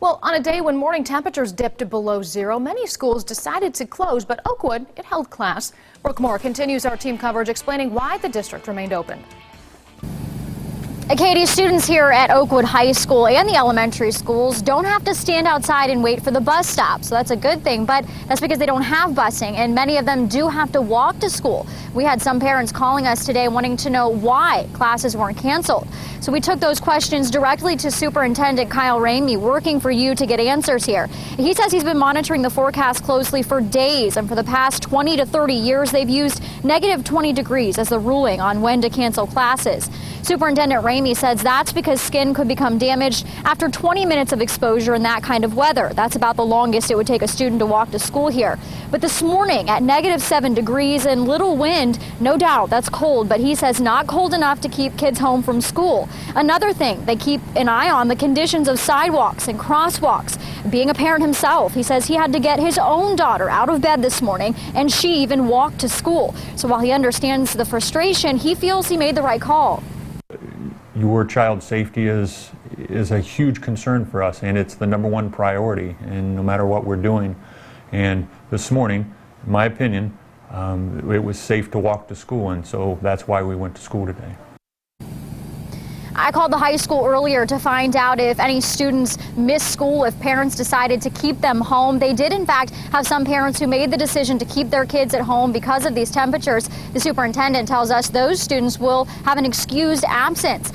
Well, on a day when morning temperatures dipped to below zero, many schools decided to close, but Oakwood, it held class. Brooke Moore continues our team coverage explaining why the district remained open. Katie, students here at Oakwood High School and the elementary schools don't have to stand outside and wait for the bus stop, so that's a good thing, but that's because they don't have busing, and many of them do have to walk to school. We had some parents calling us today wanting to know why classes weren't canceled. So we took those questions directly to Superintendent Kyle Ramey, working for you to get answers here. He says he's been monitoring the forecast closely for days, and for the past 20 to 30 years, they've used negative 20 degrees as the ruling on when to cancel classes. Superintendent Ramey says that's because skin could become damaged after 20 minutes of exposure in that kind of weather. That's about the longest it would take a student to walk to school here. But this morning at negative 7 degrees and little wind, no doubt that's cold, but he says not cold enough to keep kids home from school. Another thing, they keep an eye on the conditions of sidewalks and crosswalks. Being a parent himself, he says he had to get his own daughter out of bed this morning, and she even walked to school. So while he understands the frustration, he feels he made the right call. Your child's safety is a huge concern for us, and it's the #1 priority, and no matter what we're doing. And this morning, in my opinion, it was safe to walk to school, and so that's why we went to school today. I called the high school earlier to find out if any students missed school, if parents decided to keep them home. They did, in fact, have some parents who made the decision to keep their kids at home because of these temperatures. The superintendent tells us those students will have an excused absence.